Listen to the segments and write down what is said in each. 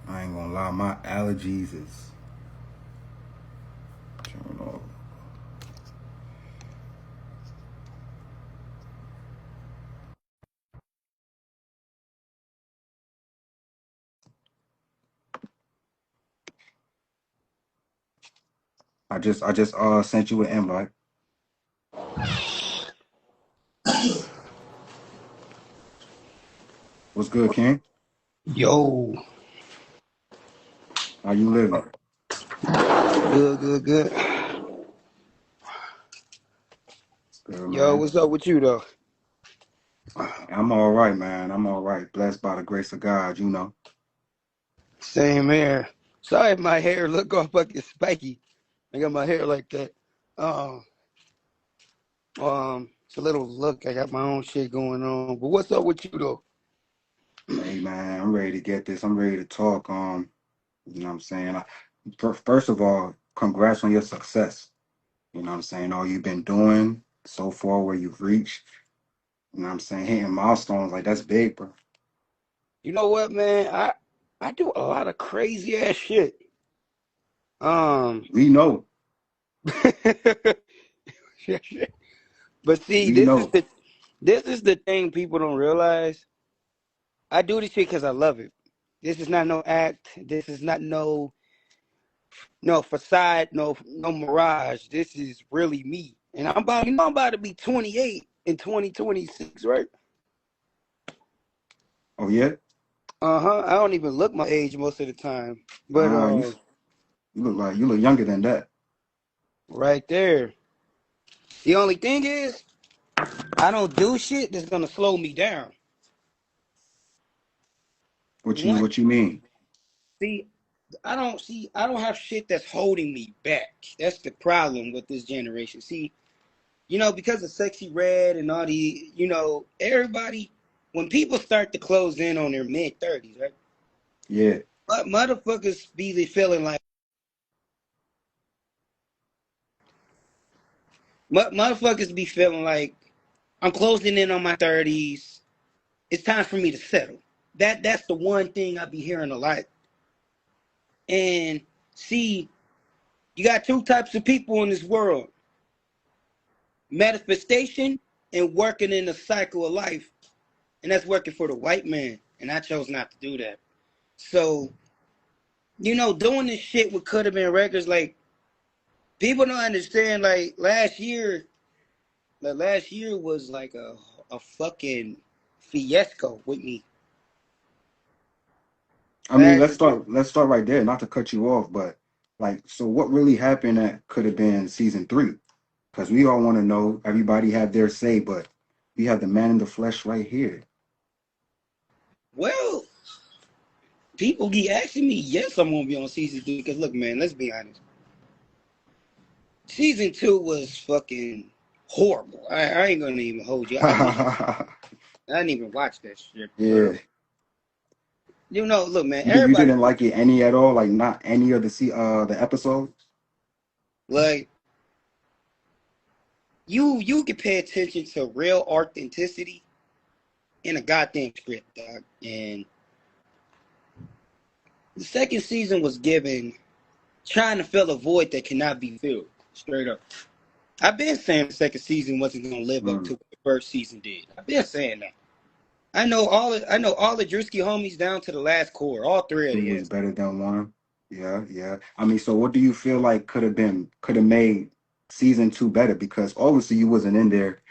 I ain't gonna lie, my allergies is turn off. I just sent you an invite. What's good, King? Yo, How you living? good, good, good. Good, Yo, man. what's up with you though? I'm all right, man. I'm all right. Blessed by the grace of God, you know. Same here. Sorry if my hair look all fucking spiky. I got my hair like that. Um, it's a little look. I got my own shit going on. But what's up with you though? Hey, man, I'm ready to get this. I'm ready to talk. You know what I'm saying? First of all, congrats on your success. You know what I'm saying? All you've been doing so far, where you've reached. You know what I'm saying? Hitting milestones, like that's big, bro. You know what, man? I do a lot of crazy ass shit. Um, We know. but see, We know. this is the thing people don't realize. I do this shit because I love it. This is not no act. This is not no facade, no mirage. This is really me. And I'm about to be 28 in 2026, right? Oh yeah. Uh-huh. I don't even look my age most of the time. But Ah, you look younger than that. right there. The only thing is I don't do shit that's gonna slow me down. One What you mean? see I don't have shit that's holding me back. That's the problem with this generation. See, because of Sexy Red and all the, everybody, when people start to close in on their mid 30s, right? Yeah. But motherfuckers be feeling like, motherfuckers be feeling like I'm closing in on my 30s. It's time for me to settle. That's the one thing I be hearing a lot. And see, you got two types of people in this world: manifestation and working in the cycle of life. And that's working for the white man. And I chose not to do that. So doing this shit with Coulda Been records, like people don't understand. Like last year was like a fucking fiasco with me. I mean, Last year, let's start right there, not to cut you off, but like, so what really happened that could have been season three? Because we all want to know, everybody have their say, but we have the man in the flesh right here. well, people be asking me, yes, I'm gonna be on season 2 because look, man, let's be honest. Season 2 was fucking horrible. I ain't gonna even hold you. I didn't even watch that shit. Yeah. Look, man, You everybody didn't like it any at all, like not any of the episodes? like you can pay attention to real authenticity in a goddamn script, dog. And the second season was given trying to fill a void that cannot be filled. Straight up. I've been saying the second season wasn't gonna live up to Mm. what the first season did. I've been saying that. I know all the Druski homies down to the last core, all three of Two the was ass. better than one. Yeah, yeah. I mean, so what do you feel like could have made season two better? Because obviously you wasn't in there.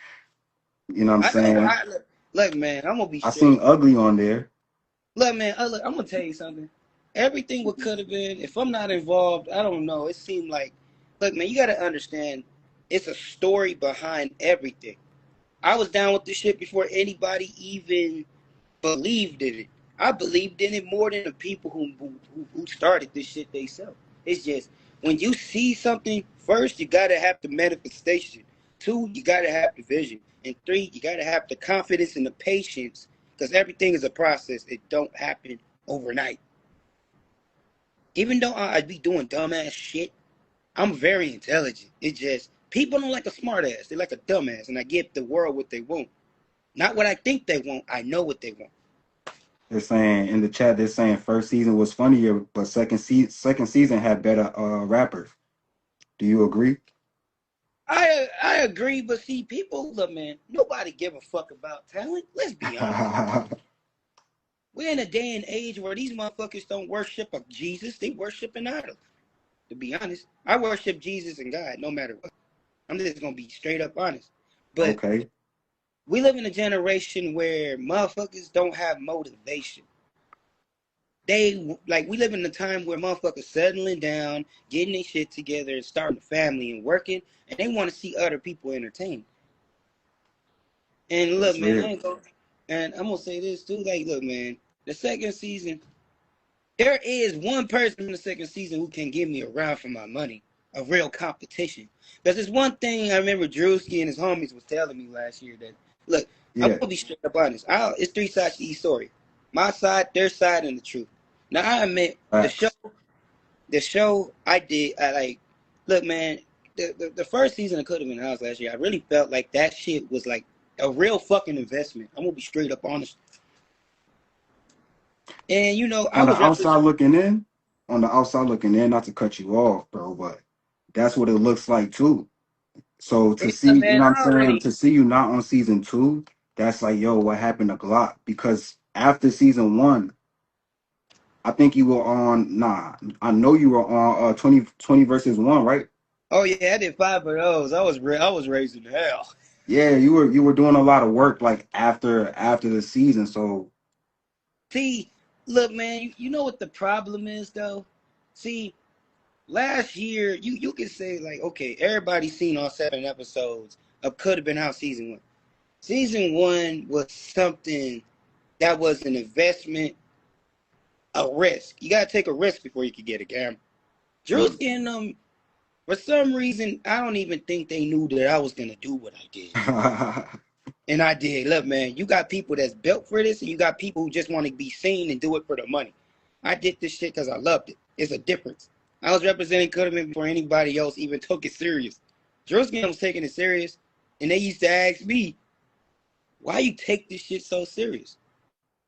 You know what I'm I know. saying? Look, man. I'm gonna be I seen straight. Ugly on there. Look, man. Look, I'm gonna tell you something. Everything what could have been. If I'm not involved, I don't know. It seemed like, look, man. You gotta understand. It's a story behind everything. I was down with this shit before anybody even believed in it. I believed in it more than the people who started this shit themselves. It's just when you see something, first you gotta have the manifestation. Two, you gotta have the vision. And three, you gotta have the confidence and the patience. Because everything is a process. It don't happen overnight. Even though I be doing dumbass shit, I'm very intelligent. It just people don't like a smartass. They like a dumbass. And I give the world what they want. Not what I think they want. I know what they want. They're saying in the chat, they're saying first season was funnier, but second season had better rappers. Do you agree? I agree, but see, people look, man. Nobody give a fuck about talent. Let's be honest. We're in a day and age where these motherfuckers don't worship a Jesus; they worship an idol. To be honest, I worship Jesus and God, no matter what. I'm just gonna be straight up honest. But Okay. we live in a generation where motherfuckers don't have motivation. They like we live in a time where motherfuckers settling down, getting their shit together, and starting a family and working, and they want to see other people entertained. And look, That's man, I real. ain't gonna, and I'm gonna say this too. Like, look, man, the second season, there is one person in the second season who can give me a run for my money, a real competition. Because there's one thing I remember Druski and his homies was telling me last year that, look, I'm Yeah. gonna be straight up honest. It's three sides to each story: my side, their side, and the truth. Now I admit Facts. the show I did, I like, look, man, the first season of Coulda Been House last year, I really felt like that shit was like a real fucking investment. I'm gonna be straight up honest. And you know, I On the was outside representing. looking in, on the outside looking in, not to cut you off, bro, but that's what it looks like too. So to see, Yeah, you man, know what I'm I saying, already. to see you not on season two, that's like, yo, what happened to Glock? Because after season one, I think you were on, nah, I know you were on 20 versus one, right? Oh yeah, I did five of those. I was raised in hell. Yeah, you were doing a lot of work like after the season. So See, look, man, you know what the problem is though. See, last year you can say like, okay, everybody's seen all 7 episodes of Could Have Been House season one. Season one was something that was an investment, a risk. You gotta take a risk before you can get a camera. mm. Drewski and for some reason, I don't even think they knew that I was gonna do what I did. And I did. Look, man, you got people that's built for this, and you got people who just want to be seen and do it for the money. I did this shit because I loved it. It's a difference. I was representing Coulda Been before anybody else even took it serious. Drewski was taking it serious, and they used to ask me, "Why you take this shit so serious?"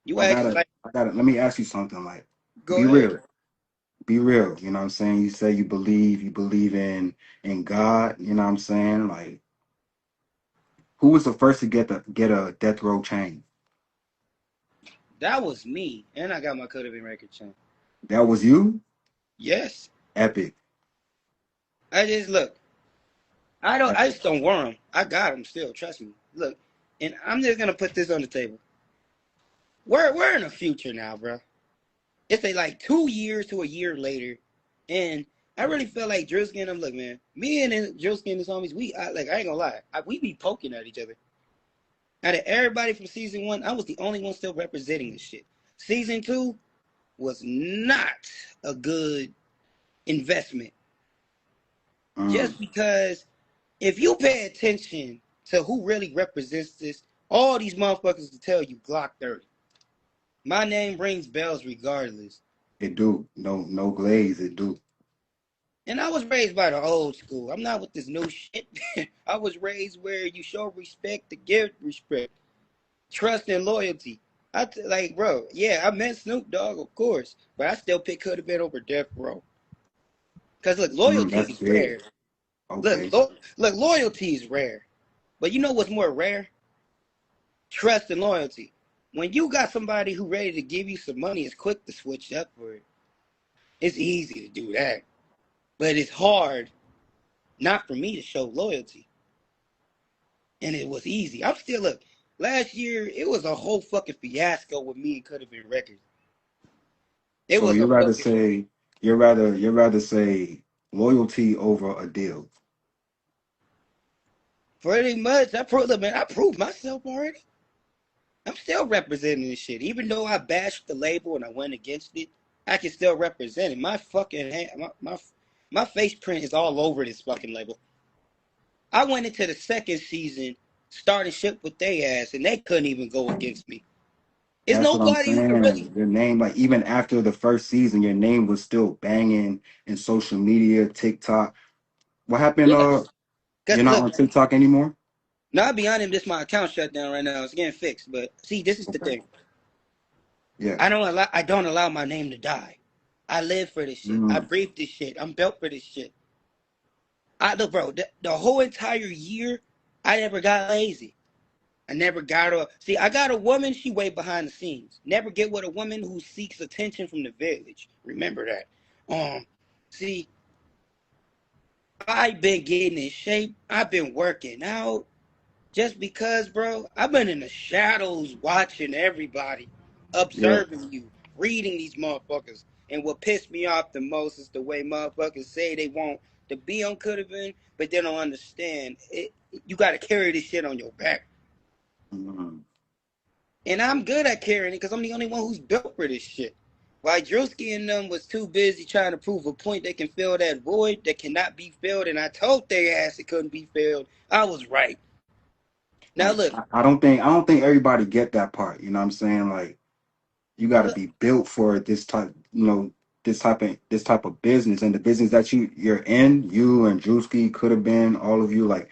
You I act gotta like, I gotta let me ask you something like "Go be ahead." real. Be real. You know what I'm saying? You say you believe in God, you know what I'm saying? Like who was the first to get a death row chain? That was me, and I got my Coulda Been record chain. That was you? Yes, Epic. I just look. I don't. I Epic. just don't wear them. I got them still. Trust me. Look, and I'm just gonna put this on the table. We're in the future now, bro. It's like 2 years to a year later, and I really feel like Druski and them. Look, man, me and Druski and his homies, like I ain't gonna lie, we be poking at each other. Out of everybody from season one, I was the only one still representing this shit. Season two was not a good investment, Mm. just because if you pay attention to who really represents this, all these motherfuckers will tell you Glock 30. My name rings bells regardless. It do. No glaze, it do. And I was raised by the old school. I'm not with this new shit. I was raised where you show respect to give respect, trust and loyalty. Like, bro, yeah, I met Snoop Dogg, of course, but I still pick Coulda Been over Death Row. Cause look, loyalty That's is big. rare. Okay. Look, loyalty is rare. But you know what's more rare? Trust and loyalty. When you got somebody who ready to give you some money, it's quick to switch up for it. It's easy to do that, but it's hard not for me to show loyalty. And it was easy. I'm still look. Last year, it was a whole fucking fiasco with me and Could Have Been Records. It So was you a rather fucking say you rather say loyalty over a deal. pretty much. I proved myself already. I'm still representing this shit, even though I bashed the label and I went against it. I can still represent it. My fucking my face print is all over this fucking label. I went into the second season starting shit with they ass, and they couldn't even go against me. Is That's what I'm nobody who can really saying. Your name, like even after the first season, your name was still banging in social media, TikTok. What happened? yes. You're Cause not look, on TikTok anymore? now I'll be honest, this my account shut down right now. It's getting fixed. But see, this is the Okay. thing. Yeah. I don't allow my name to die. I live for this shit. I Mm, breathe this shit. I'm built for this shit. I look, bro. The whole entire year, I never got lazy. I never got her. See, I got a woman. She way behind the scenes. Never get with a woman who seeks attention from the village. Remember that. See, I've been getting in shape. I've been working out. Just because, bro, I've been in the shadows watching everybody, yeah. observing you, reading these motherfuckers. And what pissed me off the most is the way motherfuckers say they want to be on Coulda Been, but they don't understand. You got to carry this shit on your back. Mm, And I'm good at carrying it because I'm the only one who's built for this shit. While Druski and them was too busy trying to prove a point they can fill that void that cannot be filled, and I told their ass it couldn't be filled, I was right. Now like look, I don't think everybody get that part. You know what I'm saying? Like you got to look, be built for this type. This type of business, and the business that you're in. You and Drewski could have been all of you. Like,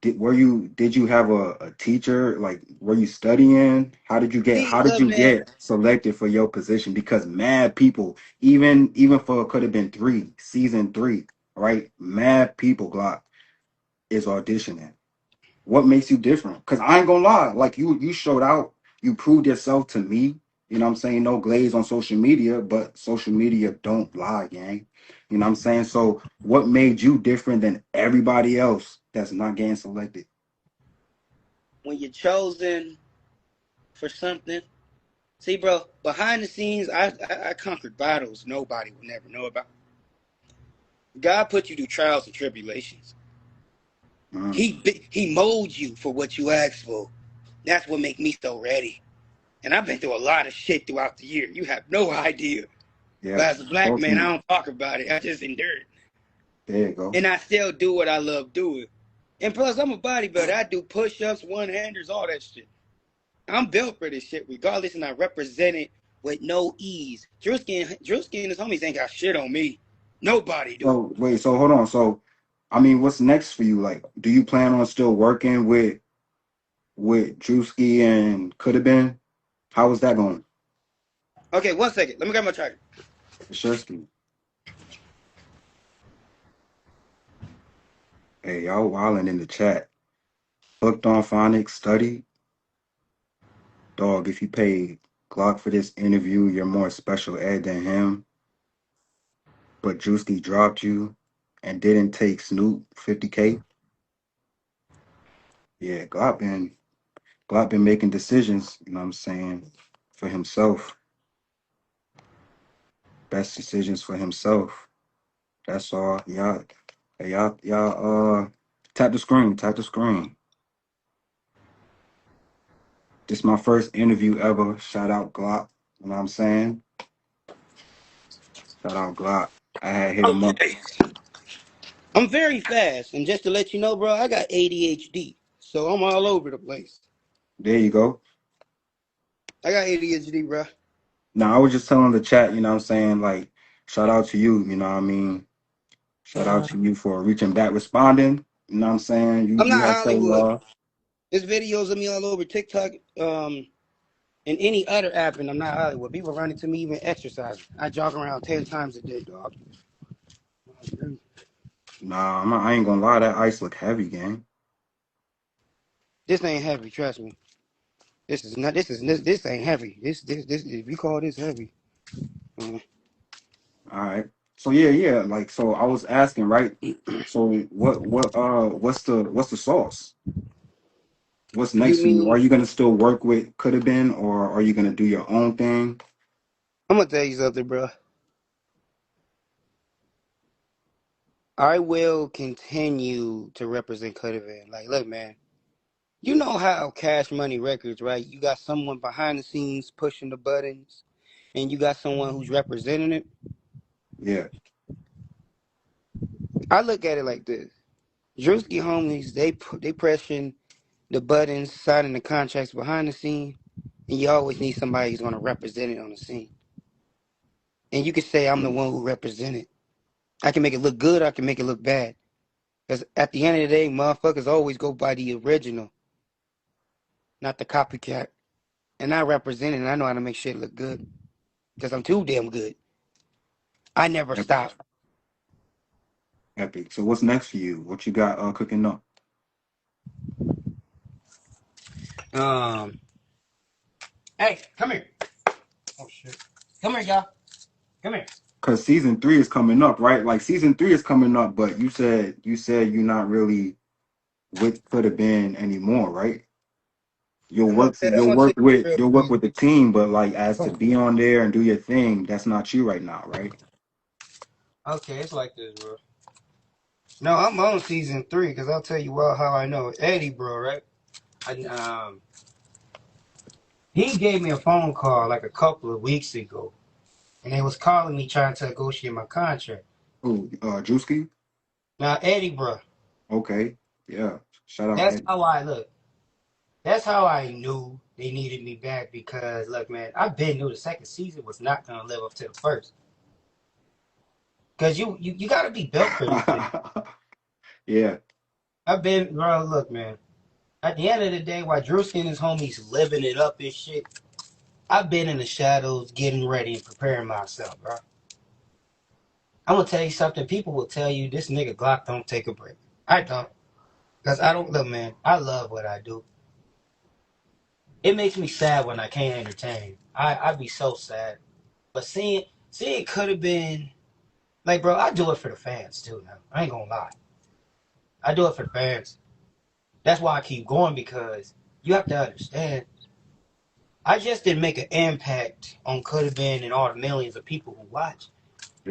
did you have a teacher? Like, were you studying? see, How did look, you man, get selected for your position? Because mad people, even for could have been season three, right? Mad people, Glock is auditioning. What makes you different? Because I ain't gonna lie, like you showed out, you proved yourself to me. You know what I'm saying? No glaze on social media, but social media don't lie, gang. You know what I'm saying? So what made you different than everybody else that's not getting selected? when you're chosen for something, see, bro, behind the scenes, I conquered battles nobody will never know about. God put you through trials and tribulations. Mm, He molds you for what you ask for. That's what make me so ready. And I've been through a lot of shit throughout the year. You have no idea. But yeah. as a black Talk to man, I me. don't talk about it. I just endure it. There you go. And I still do what I love doing. And plus, I'm a bodybuilder. I do push-ups, one-handers, all that shit. I'm built for this shit regardless, and I represent it with no ease. Druski and his homies ain't got shit on me. Nobody do. So wait, so hold on. So I mean, what's next for you? Like, do you plan on still working with Drewski and could have been? How was that going? Okay, 1 second. Let me grab my charger. Shursky. Hey, y'all wilding in the chat. Booked on phonics, study. Dog, if you paid Glock for this interview, you're more special ed than him. But Drewski dropped you and didn't take Snoop 50K. Yeah, Glock been making decisions, you know what I'm saying, for himself. Best decisions for himself. That's all. Y'all, tap the screen, tap the screen. This is my first interview ever. Shout out Glock. You know what I'm saying? Shout out Glock. I had hit him up. Okay. I'm very fast, and just to let you know, bro, I got ADHD, so I'm all over the place. There you go. I got ADHD, bro. Now I was just telling the chat, you know what I'm saying? Like, shout out to you, you know what I mean? Shout out to you for reaching back, responding. You know what I'm saying? You I'm you not had told Hollywood. love. There's videos of me all over TikTok, and any other app, and I'm not Hollywood. People run into me even exercising. I jog around 10 times a day, dog. Nah, I ain't gonna lie, that ice look heavy, gang. This ain't heavy, trust me. This is not. This ain't heavy. This. If you call this heavy, uh, All right. So yeah. Like so I was asking, right? So what's the sauce? What's you next for you? Are mean? you gonna still work with could have been, or are you gonna do your own thing? I'm gonna tell you something, bro. I will continue to represent Coulda Been. Like, look, man. You know how Cash Money Records, right? You got someone behind the scenes pushing the buttons, and you got someone who's representing it. Yeah. I look at it like this: Druski homies, they pressing the buttons, signing the contracts behind the scene, and you always need somebody who's gonna represent it on the scene. And you can say I'm the one who represented. I can make it look good. I can make it look bad. Because at the end of the day, motherfuckers always go by the original, not the copycat. and I represent it, and I know how to make shit look good because I'm too damn good. I never Epic, stop. epic. So what's next for you? What you got cooking up? Um, hey, come here. Oh shit, come here, y'all. Come here. Cause season 3 is coming up, right? Like season 3 is coming up, but you said you're not really with Coulda Been anymore, right? You'll work I'm you'll gonna tell work you with the real you'll work reason. with the team, but like as to be on there and do your thing, that's not you right now, right? Okay, it's like this, bro. No, I'm on season 3 because I'll tell you well how I know Eddie, bro. Right? I, he gave me a phone call like a couple of weeks ago, and they was calling me trying to negotiate my contract. Oh, Druski? Now, Eddie, bro, Okay. Yeah. Shout out that's Eddie. how I look. That's how I knew they needed me back because, look, man, I been knew the second season was not gonna live up to the first. Cause you gotta be built for this shit. Yeah. I've been, bro. Look, man. At the end of the day, while Druski and his homies living it up and shit, I've been in the shadows, getting ready and preparing myself, bro. I'm gonna tell you something. People will tell you this nigga Glock don't take a break. I don't, cause I don't look, man. I love what I do. It makes me sad when I can't entertain. I be so sad. But seeing could have been like, bro. I do it for the fans too. Now I ain't gonna lie. I do it for the fans. That's why I keep going because you have to understand. I just didn't make an impact on could have been and all the millions of people who watch.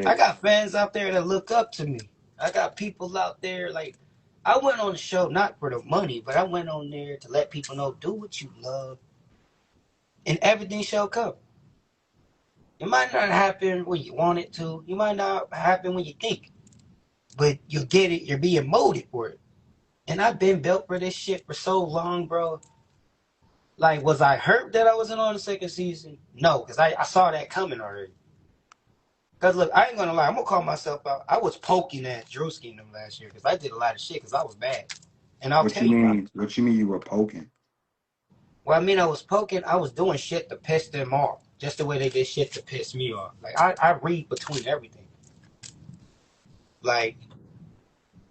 I Yeah. got fans out there that look up to me. I got people out there like I went on the show not for the money, but I went on there to let people know do what you love and everything shall come. It might not happen when you want it to. You might not happen when you think, but you get it. You're being molded for it. And I've been built for this shit for so long, bro. Like, was I hurt that I wasn't on the second season? No, because I saw that coming already. Because look, I ain't gonna lie, I'm gonna call myself out. I was poking at Druski and them last year because I did a lot of shit because I was bad. And I'll What tell you you why. mean? What you mean you were poking? Well, I mean, I was poking, I was doing shit to piss them off. Just the way they did shit to piss me off. Like, I read between everything. Like,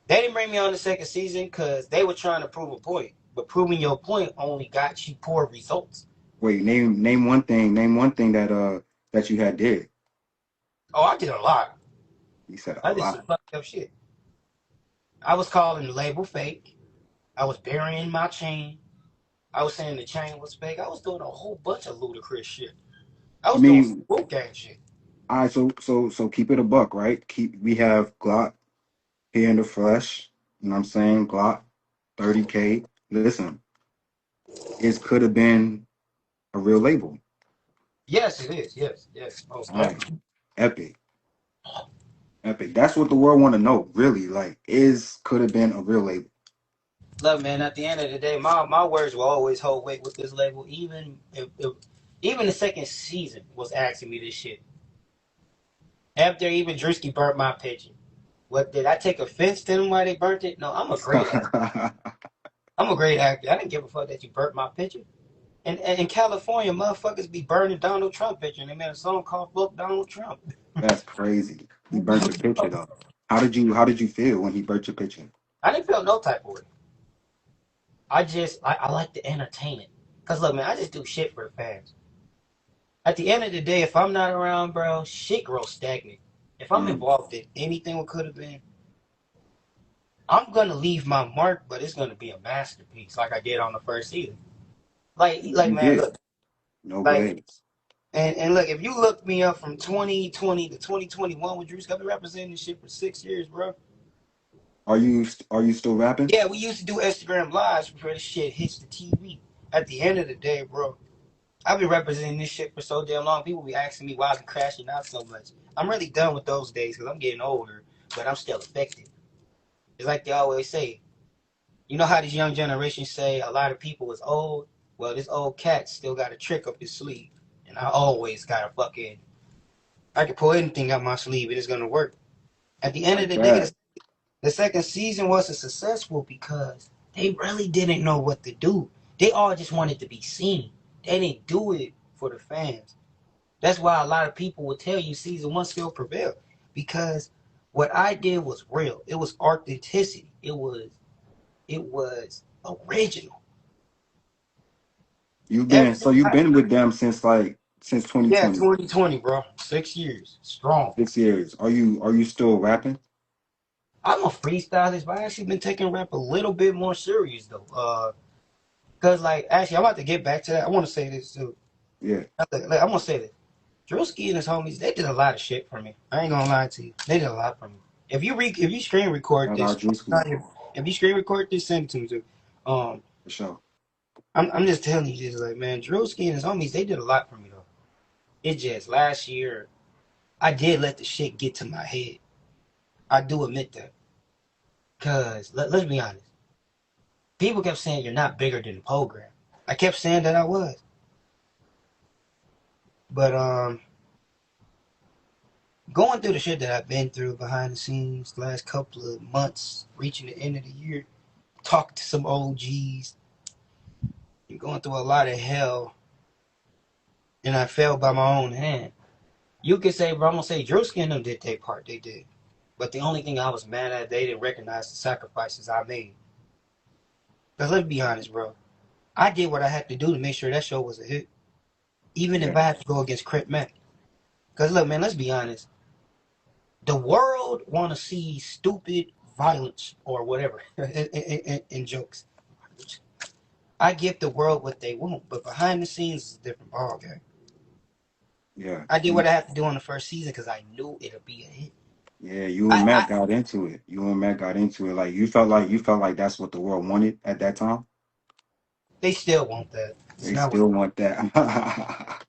they didn't bring me on the second season because they were trying to prove a point. But proving your point only got you poor results. Wait, name one thing that you had did. Oh, I did a lot. You said a I did some lot. fucked up shit. I was calling the label fake. I was burying my chain. I was saying the chain was fake. I was doing a whole bunch of ludicrous shit. I I was doing mean, some boot gang shit. all right, so keep it a buck, right? We have Glock here in the flesh. You know what I'm saying? Glock, 30K. Listen, it could have been a real label. Yes, it is. Yes, yes, most All right. definitely. Epic. Epic. That's what the world want to know, really. Like, is could have been a real label. Look, man. At the end of the day, my words will always hold weight with this label. Even the second season was asking me this shit. After even Druski burnt my picture. What did I take offense to them why they burnt it? No, I'm a great actor. I'm a great actor. I didn't give a fuck that you burnt my picture. And in California, motherfuckers be burning Donald Trump picture, and they made a song called "Fuck Donald Trump." That's crazy. He burnt your picture though. How did you feel when he burnt your picture? I didn't feel no type of way. I like to entertain it. Cause look, man, I just do shit for the fans. At the end of the day, if I'm not around, bro, shit grows stagnant. If I'm Mm, involved in anything what could have been, I'm gonna leave my mark, but it's gonna be a masterpiece, like I did on the first season. Like you man, did. look, No like grades. and look, if you look me up from 2020 to 2021 with Drew, I've been representing this shit for 6 years, bro. Are you still rapping? Yeah, we used to do Instagram lives before this shit hits the TV. At the end of the day, bro, I've been representing this shit for so damn long. People be asking me why I've been crashing out so much. I'm really done with those days because I'm getting older, but I'm still affected. It's like they always say. You know how this young generation say a lot of people is old? Well, this old cat still got a trick up his sleeve. And I always got a fucking, I can pull anything up my sleeve and it's going to work. At the end of Like the day, that. the second season wasn't successful because they really didn't know what to do. They all just wanted to be seen. They didn't do it for the fans. That's why a lot of people will tell you season one still prevailed because what I did was real. It was authenticity. It was original. Everything. You've been with them since Yeah, 2020, 2020, bro. 6 years strong. 6 years. Are you still rapping? I'm a freestylist, but I actually been taking rap a little bit more serious though. Cause like actually, I'm about to get back to that. I want to say this too. Yeah, Like, I'm gonna say this. Druski and his homies, they did a lot of shit for me. I ain't gonna lie to you. They did a lot for me. If you screen record shout this, out Druski if you screen record this, send it to me too. Um, for sure. I'm just telling you this, like man, Druski and his homies, they did a lot for me though. It just last year, I did let the shit get to my head. I do admit that. Cause let's be honest, people kept saying you're not bigger than the program. I kept saying that I was, but going through the shit that I've been through behind the scenes the last couple of months, reaching the end of the year, talked to some OGs, and going through a lot of hell, and I fell by my own hand. You could say, bro, I'm gonna say Druski and them did their part, they did. But the only thing I was mad at, they didn't recognize the sacrifices I made. Cause let's be honest, bro. I did what I had to do to make sure that show was a hit. Even if Yeah, I had to go against Crit Mac. Cause look, man, let's be honest. The world wanna see stupid violence or whatever in jokes. I give the world what they want, but behind the scenes is a different ballgame. yeah. I did what I had to do on the first season because I knew it'll be a hit. Yeah, you and Matt I got into it. You and Matt got into it. Like you felt like that's what the world wanted at that time. They still want that. It's They not what. still want that.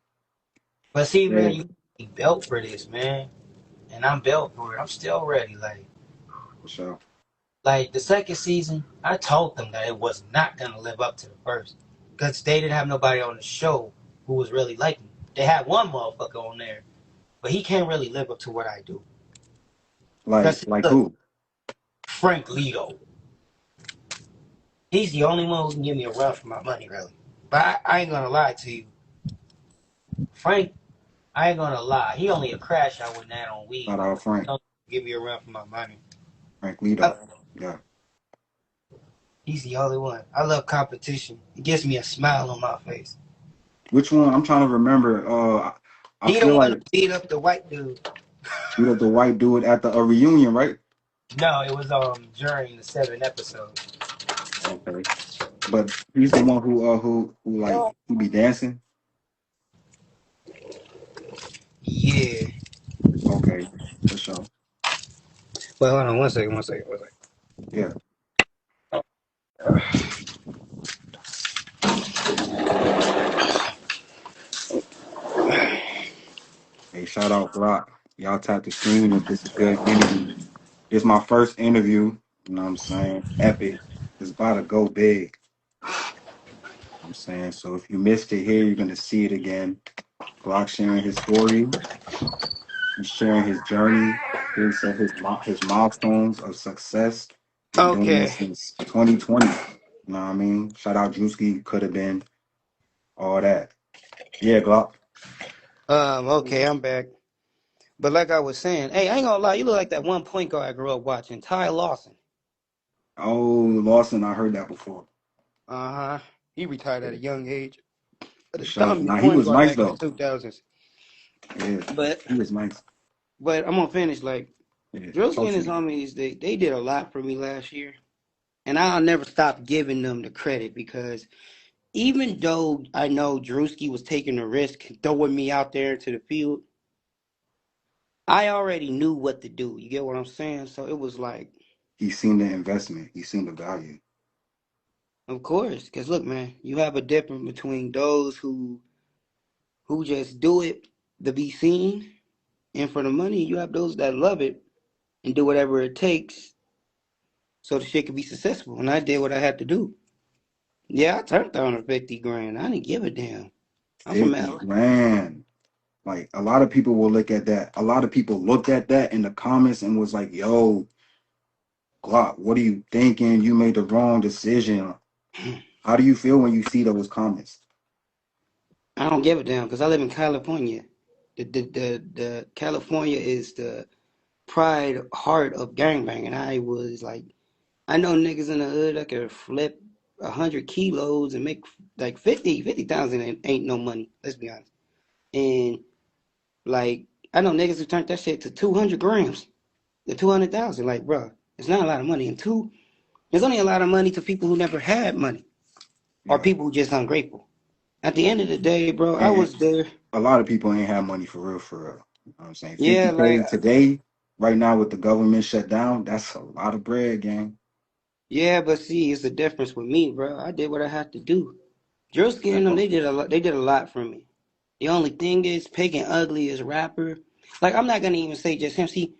But see, man, Yeah, you built for this, man, and I'm built for it. I'm still ready. for sure. Like the second season, I told them that it was not gonna live up to the first because they didn't have nobody on the show who was really like me. They had one motherfucker on there, but he can't really live up to what I do. Because Like look, who? Frank Lito, he's the only one who can give me a run for my money, really. But I ain't gonna lie to you, Frank. I ain't gonna lie. He only a crash out with that on weed, Shout bro. out Frank. Don't give me a run for my money. Frank I, Lito. Yeah. he's the only one. I love competition. It gives me a smile on my face. Which one? I'm trying to remember. I He the feel one who like beat up the white dude. beat up the white dude at the a reunion, right? No, it was during the 7 episode. Okay. But he's the one who like he be dancing. Yeah. Okay, for sure. Wait, hold on 1 second, 1 second, 1 second. Yeah. Hey, shout out Glock. Y'all tap the screen if this is a good interview. This is my first interview. You know what I'm saying? Epic. It's about to go big. I'm saying. So if you missed it here, you're gonna see it again. Glock sharing his story. He's sharing his journey. His milestones of success. Been doing Okay. this since 2020. You know what I mean? Shout out Druski, Coulda Been, all that. Yeah, Glock. Okay, I'm back. But like I was saying, hey, I ain't gonna lie, you look like that one point guard I grew up watching, Ty Lawson. Oh, Lawson, I heard that before. Uh-huh. He retired at a young age. For The sure. dominant Nah, he point was guard nice back in the though. 2000s. Yeah, But he was nice. I'm gonna finish. Like Yeah, Druski talk and to his me. homies, they did a lot for me last year, and I'll never stop giving them the credit because even though I know Druski was taking a risk, throwing me out there into the field, I already knew what to do. You get what I'm saying? So it was like, He seen the investment. He seen the value. of course, because look, man, you have a difference between those who just do it to be seen and for the money. You have those that love it and do whatever it takes so the shit can be successful. And I did what I had to do. Yeah, I turned down a 50 grand. I didn't give a damn. I'm from 50 Atlanta. grand. Like a lot of people will look at that. A lot of people looked at that in the comments and was like, yo, Glock, what are you thinking? You made the wrong decision. How do you feel when you see those comments? I don't give a damn because I live in California. The California is the pride heart of gangbanging. I know niggas in the hood that could flip 100 kilos and make like 50,000 ain't no money. Let's be honest. And like I know niggas who turned that shit to 200 grams, the 200,000. Like, bro, it's not a lot of money. And two, there's only a lot of money to people who never had money or Yeah. people who just ungrateful. At the end of the day, bro, I And was there. a lot of people ain't have money for real, for real. You know what I'm saying? Yeah, like 50K today, right now with the government shut down, that's a lot of bread, gang. yeah, but see, it's the difference with me, bro. I did what I had to do. Druski That's and them, all. they did a lot. They did a lot for me. The only thing is, Picking Ugly is rapper. Like I'm not gonna even say just him. See,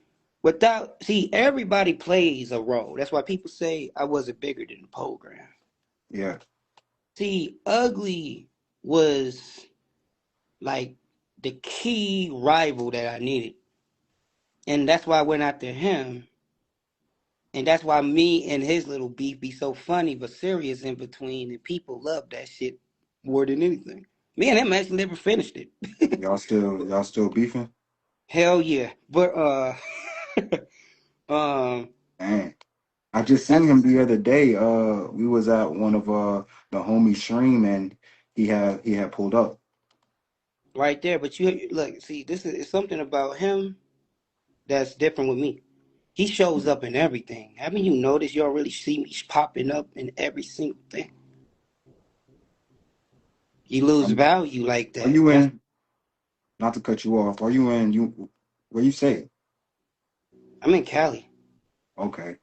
everybody plays a role. That's why people say I wasn't bigger than the program. Yeah. See, Ugly was like the key rival that I needed, and that's why I went after him. And that's why me and his little beef be so funny but serious in between, and people love that shit more than anything. Me and him actually never finished it. Y'all still beefing? Hell yeah. But um Man. I just that's seen him the other day. We was at one of the homies stream and he had pulled up. right there. But you look, see, this is it's something about him that's different with me. He shows up in everything. Haven't you noticed y'all really see me popping up in every single thing? You lose Um, value like are that. you That's in? Not to cut you off. Are you in? You where you say? I'm in Cali. Okay,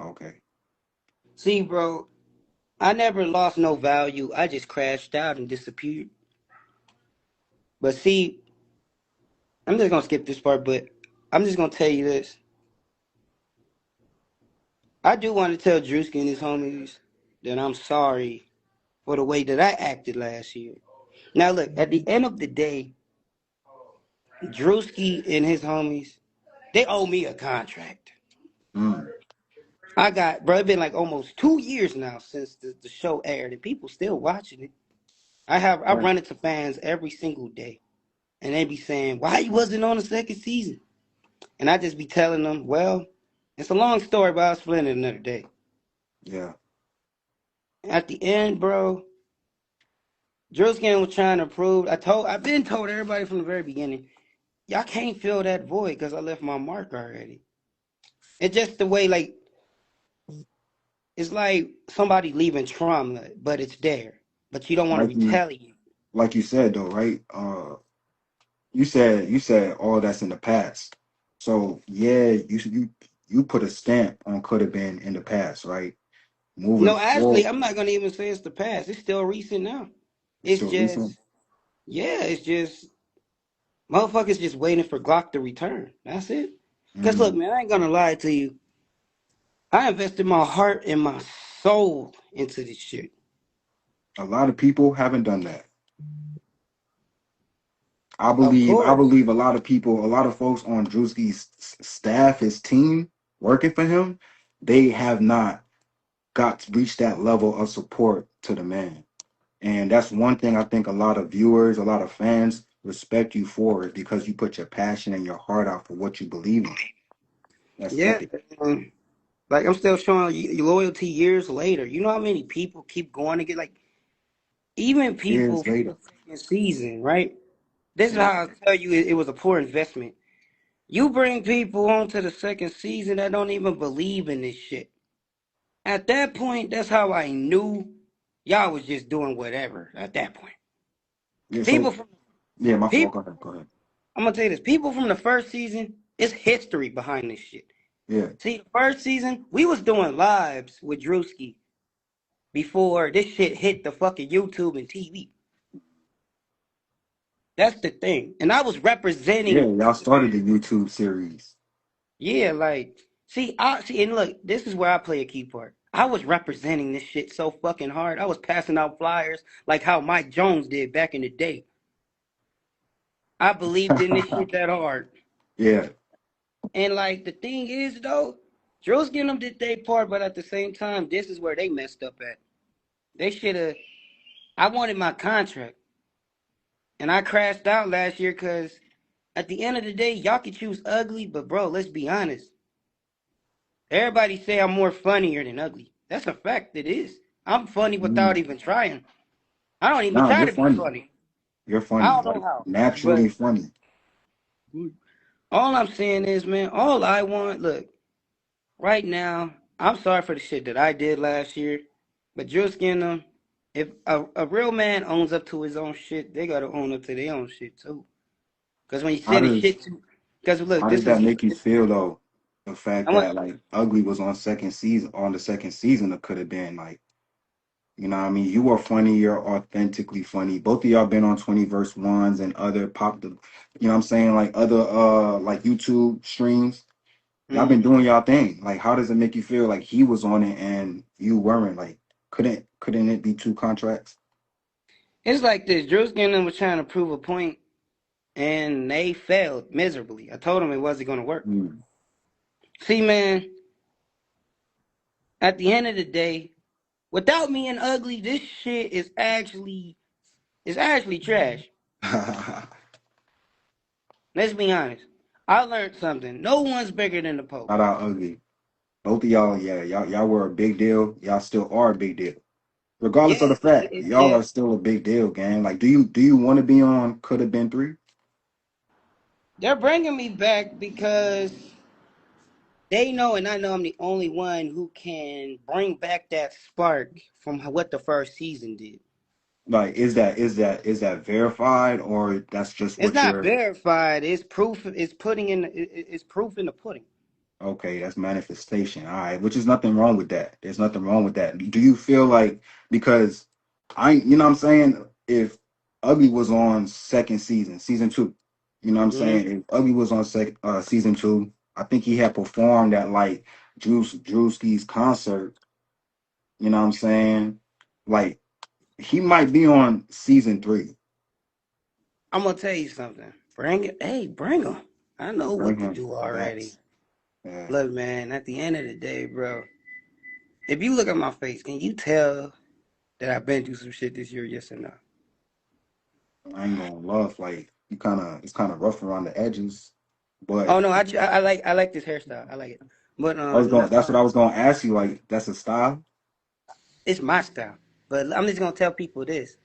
okay. See, bro, I never lost no value. I just crashed out and disappeared. But see, I'm just gonna skip this part, but I'm just gonna tell you this. I do want to tell Druski and his homies that I'm sorry for the way that I acted last year. Now, look, at the end of the day, Druski and his homies, they owe me a contract. Mm, Bro, it's been like almost 2 years now since the show aired, and people still watching it. I right. run into fans every single day, and they be saying, "Why you wasn't on the second season?" And I just be telling them, "Well, it's a long story, but I'll explain it another day." Yeah. At the end, bro, Drillskin was trying to prove. I've been told everybody from the very beginning, y'all can't fill that void because I left my mark already. It's just the way, like, it's like somebody leaving trauma, but it's there, but you don't want to Like you retaliate. like you said though, right? You said all that's in the past. So yeah, you put a stamp on could have been in the past, right? Moving No, actually, forward, I'm not gonna even say it's the past. It's still recent now. it's It's still recent. just, yeah, it's just motherfuckers just waiting for Glock to return. That's it. Cause look, Mm. man, I ain't gonna lie to you. I invested my heart and my soul into this shit. A lot of people haven't done that. I Of believe I course. believe a lot of people, a lot of folks on Drewski's staff, his team working for him, they have not got to reach that level of support to the man. And that's one thing I think a lot of viewers, a lot of fans respect you for it because you put your passion and your heart out for what you believe in. That's Yeah. epic. Like I'm still showing you loyalty years later. You know how many people keep going to get like even people Years from later. the second season, right? This is Yeah. how I tell you it was a poor investment. You bring people onto the second season that don't even believe in this shit. At that point, that's how I knew y'all was just doing whatever. At that point, Yeah. people So from yeah, my fault. people, Go ahead. Go ahead. I'm gonna tell you this: people from the first season, it's history behind this shit. Yeah. See, the first season, we was doing lives with Druski before this shit hit the fucking YouTube and TV. That's the thing. And I was Yeah. representing, Y'all started the YouTube series. yeah, like, and look, this is where I play a key part. I was representing this shit so fucking hard. I was passing out flyers like how Mike Jones did back in the day. I believed in this shit that hard. Yeah. And like the thing is though, Jules them did their part, but at the same time, this is where they messed up at. They should have. I wanted my contract. And I crashed out last year because at the end of the day, y'all can choose ugly, but bro, let's be honest. Everybody say I'm more funnier than ugly. That's a fact. It is. I'm funny without Mm. even trying. I don't even Nah, try you're to be funny. funny. You're I funny, don't know like how. naturally But funny. all I'm saying is, man, all I want, look, right now, I'm sorry for the shit that I did last year, but Druski and them, if a real man owns up to his own shit, they gotta own up to their own shit too. Because when you How send the does shit to, because look, how does this is, that make you feel though? The fact I want, that like Ugly was on the second season, it could have been like, you know what I mean? You are funny, you're authentically funny. Both of y'all been on 20 verse ones and other you know what I'm saying, like other like YouTube streams. Y'all been mm, doing y'all thing. Like how does it make you feel like he was on it and you weren't? Like couldn't it be two contracts? it's like this. Druski and them was trying to prove a point, and they failed miserably. I told them it wasn't gonna work. Mm. See, man, at the end of the day, without me and ugly, this shit is actually trash. Shout Let's be honest. I learned something. No one's bigger than the Pope. out Ugly. Both of y'all, yeah, y'all were a big deal. Y'all still are a big deal. Regardless of Yeah, the fact, y'all yeah. are still a big deal, gang. Like, do you want to be on Coulda Been three? They're bringing me back because they know, and I know I'm the only one who can bring back that spark from what the first season did. Like, is that verified or that's just It's what not you're verified. It's proof. It's proof in the pudding. okay, that's manifestation. All right, which is nothing wrong with that. There's nothing wrong with that. Do you feel like because you know what I'm saying, if Ugly was on second season, season two, you know what I'm Hmm. saying? If Ugly was on season two, I think he had performed at like Drewski's concert, you know what I'm saying? Like he might be on season three. I'm gonna tell you something. Bring it. Hey, bring them. I know Bring what to him. do already. Facts. Yeah, Look, man. At the end of the day, bro. If you look at my face, can you tell that I've been through some shit this year? Yes or no? I ain't gonna love like you it's kind of rough around the edges, but Oh no, I like this hairstyle. I like it. But that's what I was gonna ask you. Like, that's a style? it's my style. But I'm just gonna tell people this.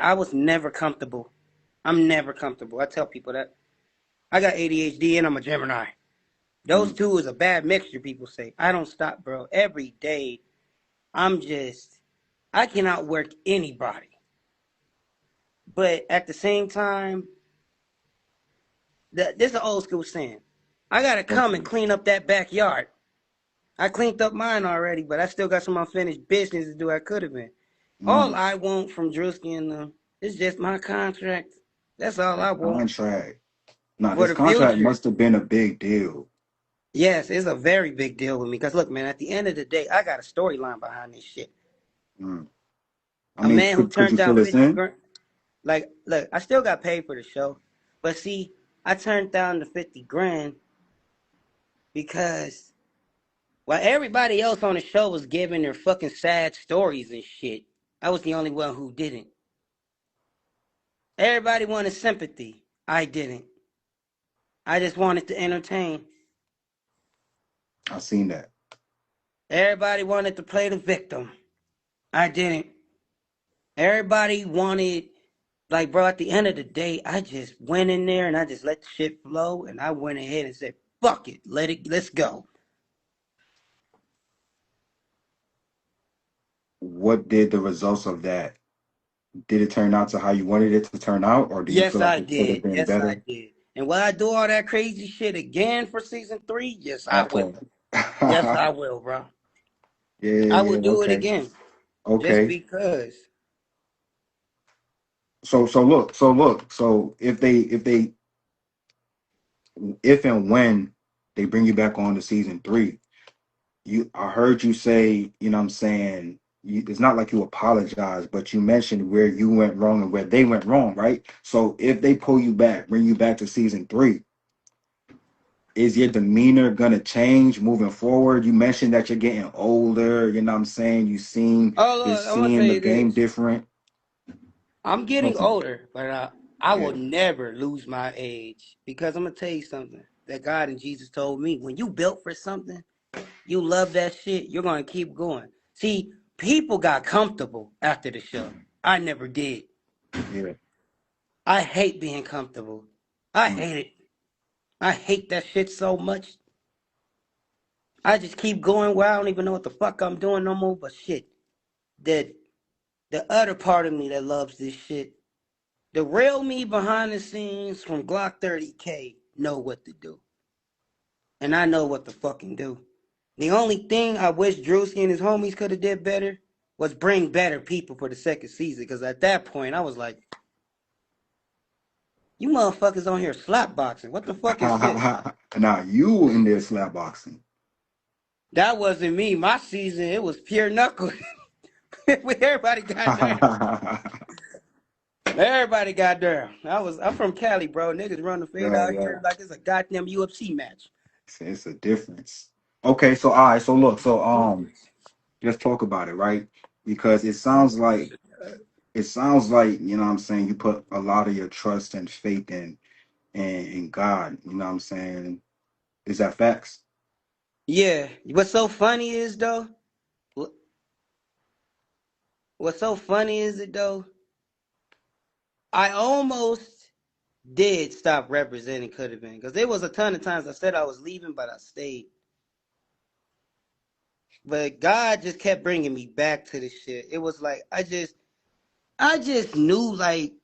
I was never comfortable. I'm never comfortable. I tell people that. I got ADHD and I'm a Gemini. Those Mm. two is a bad mixture, people say. I don't stop, bro. Every day, I'm just, I can outwork anybody. But at the same time, this is an old school saying. I gotta come and Okay. clean up that backyard. I cleaned up mine already, but I still got some unfinished business to do. I could have been. All Mm. I want from Druski and them is just my contract. That's all I want Contract. Nah, for this the contract future. must have been a big deal. Yes, it's a very big deal with me. Because look, man, at the end of the day, I got a storyline behind this shit. Mm. I A mean, man who could turned you down fill this 50 in? grand. Like, look, I still got paid for the show. But see, I turned down the 50 grand because while everybody else on the show was giving their fucking sad stories and shit, I was the only one who didn't. Everybody wanted sympathy. I didn't. I just wanted to entertain. I seen that. Everybody wanted to play the victim. I didn't. Everybody wanted, like, bro, at the end of the day, I just went in there and I just let the shit flow and I went ahead and said, fuck it, let's go. What did the results of that? Did it turn out to how you wanted it to turn out, or do you Yes, feel like I it could have did. been Yes, I better? did. And will I do all that crazy shit again for season three? Yes, I Okay. will. Yes, I will, bro. Yeah, yeah, I will yeah. do it Okay. again just Okay. because. So if and when they bring you back on to season three, I heard you say, you know what I'm saying, it's not like you apologize, but you mentioned where you went wrong and where they went wrong, right? So if they pull you back, bring you back to season three, is your demeanor gonna change moving forward? You mentioned that you're getting older, you know what I'm saying? Oh, You're look, I'm gonna tell seeing the you game this. different. I'm getting Okay. older, but I will Yeah, never lose my age because I'm gonna tell you something that God and Jesus told me. When you built for something, you love that shit, you're gonna keep going. See, people got comfortable after the show. I never did. yeah. I hate being comfortable. I Mm. hate it. I hate that shit so much. I just keep going where I don't even know what the fuck I'm doing no more. But shit, the the other part of me that loves this shit, the real me behind the scenes from Glock 30K know what to do, and I know what to fucking do. The only thing I wish Druski and his homies could have did better was bring better people for the second season. Because at that point, I was like, you motherfuckers on here slap boxing. What the fuck is this? Now you in there slap boxing. That wasn't me. My season, it was pure knuckle. Everybody got down. Everybody got down. I'm from Cali, bro. Niggas run the fade Yeah, out yeah. here like it's a goddamn UFC match. It's a difference. Okay, so all right, so look, so let's talk about it, right? Because it sounds like, you know what I'm saying, you put a lot of your trust and faith in God, you know what I'm saying? Is that facts? Yeah. What's so funny is though, what's so funny is it though, I almost did stop representing Coulda Been because there was a ton of times I said I was leaving, but I stayed. But God just kept bringing me back to this shit. It was like I just knew like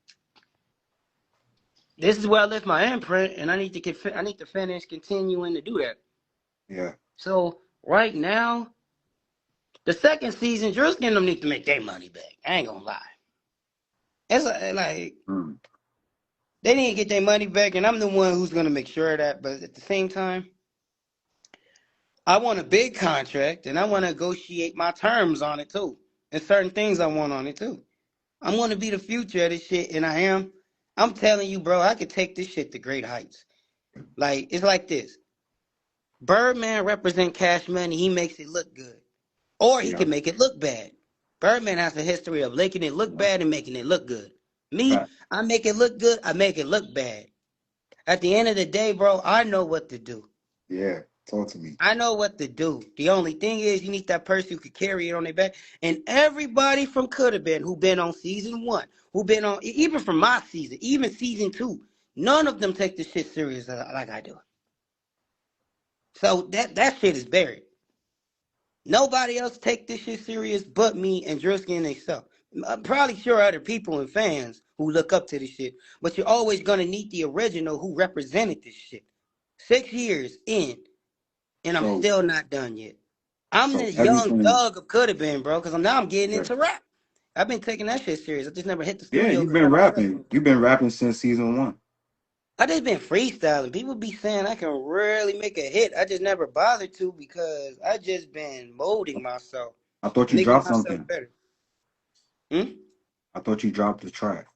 this is where I left my imprint, and I need to finish continuing to do that. Yeah. So right now, the second season, Druski and them need to make their money back. I ain't gonna lie. Like Mm. they need to get their money back, and I'm the one who's gonna make sure of that. But at the same time, I want a big contract, and I want to negotiate my terms on it too, and certain things I want on it too. I'm gonna be the future of this shit, and I am. I'm telling you, bro, I could take this shit to great heights. Like it's like this. Birdman represent Cash Money. He makes it look good, or he Yeah. can make it look bad. Birdman has a history of making it look Yeah. bad and making it look good. Me, Fact. I make it look good. I make it look bad. At the end of the day, bro, I know what to do. Yeah. Talk to me. I know what to do. The only thing is, you need that person who could carry it on their back. And everybody from Coulda Been, who been on season one, who been on even from my season, even season two, none of them take this shit serious like I do. So that shit is buried. Nobody else take this shit serious but me and Druski and themselves. I'm probably sure other people and fans who look up to this shit, but you're always gonna need the original who represented this shit. 6 years in, and I'm So still not done yet. I'm so the young everything. thug of Coulda Been, bro, because now I'm getting Yeah. into rap. I've been taking that shit serious. I just never hit the Yeah, studio because I got my trust fund. You've been rapping since season one. I just been freestyling. People be saying I can really make a hit. I just never bothered to because I just been molding myself, I thought you making dropped myself something. better. Hmm? I thought you dropped the track.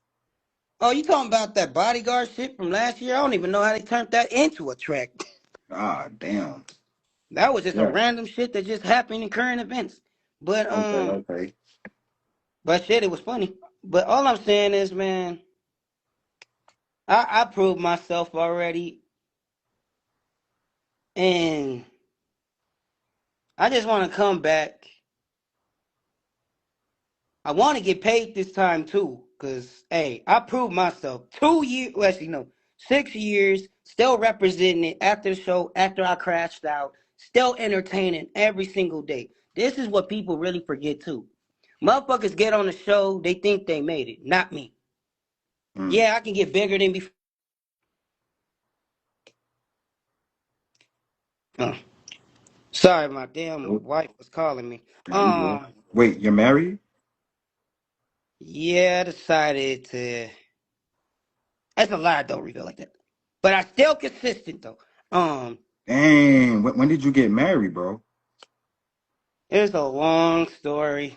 Oh, you talking about that bodyguard shit from last year? I don't even know how they turned that into a track. Ah, damn. That was just a Yeah. random shit that just happened in current events. But Okay, okay. but shit, it was funny. But all I'm saying is, man, I proved myself already, and I just want to come back. I want to get paid this time too, cause hey, I proved myself. 2 years, well, actually no, 6 years, still representing it after the show, after I crashed out, still entertaining every single day. This is what people really forget too. Motherfuckers get on the show, they think they made it, not me. Mm. Yeah, I can get bigger than before. Sorry, my damn Oh, wife was calling me. now you good. Um, Wait, you're married? yeah, I decided to. That's a lie. Don't reveal like that. But I still consistent though. Um, Dang, when did you get married, bro? it's a long story.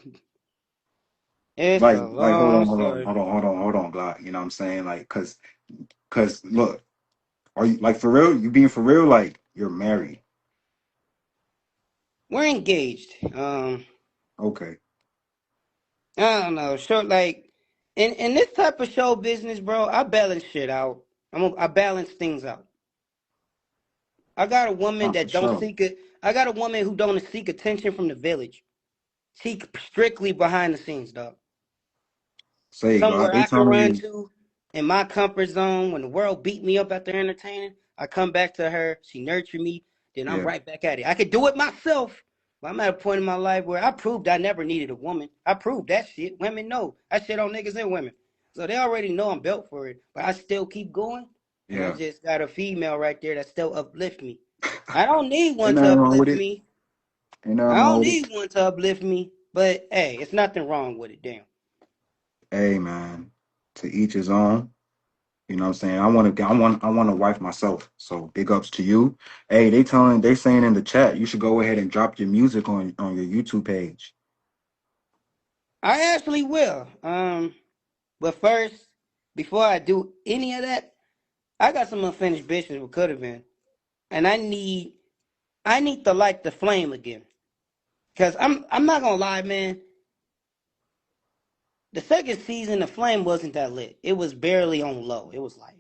It's a Like, hold long on, hold on, story. hold on, hold on, hold on, Glock. You know what I'm saying? Like, cause, look, are you like for real? You being for real? Like, you're married? We're engaged. Okay. I don't know. Short like in this type of show business, bro, I balance shit out. I balance things out. I got a woman Not for that don't sure. seek it. I got a woman who don't seek attention from the village. She strictly behind the scenes, dog. Say God, Somewhere they I can telling run you, to in my comfort zone. When the world beat me up after entertaining, I come back to her. She nurtured me. Then I'm yeah, right back at it. I could do it myself. But I'm at a point in my life where I proved I never needed a woman. I proved that shit. Women know. I shit on niggas and women. So they already know I'm built for it. But I still keep going. And I yeah. just got a female right there that still uplift me. I don't need Ain't one to nothing wrong with uplift it. me. Ain't I nothing wrong don't with it. need one to uplift me. But hey, it's nothing wrong with it. Damn. Hey man, to each his own. You know what I'm saying? I want a wife myself. So big ups to you. Hey, they saying in the chat you should go ahead and drop your music on your YouTube page. I actually will. But first, before I do any of that, I got some unfinished business with Coulda Been, and I need to light the flame again. Cause I'm not gonna lie, man. The second season, the flame wasn't that lit. It was barely on low. It was like,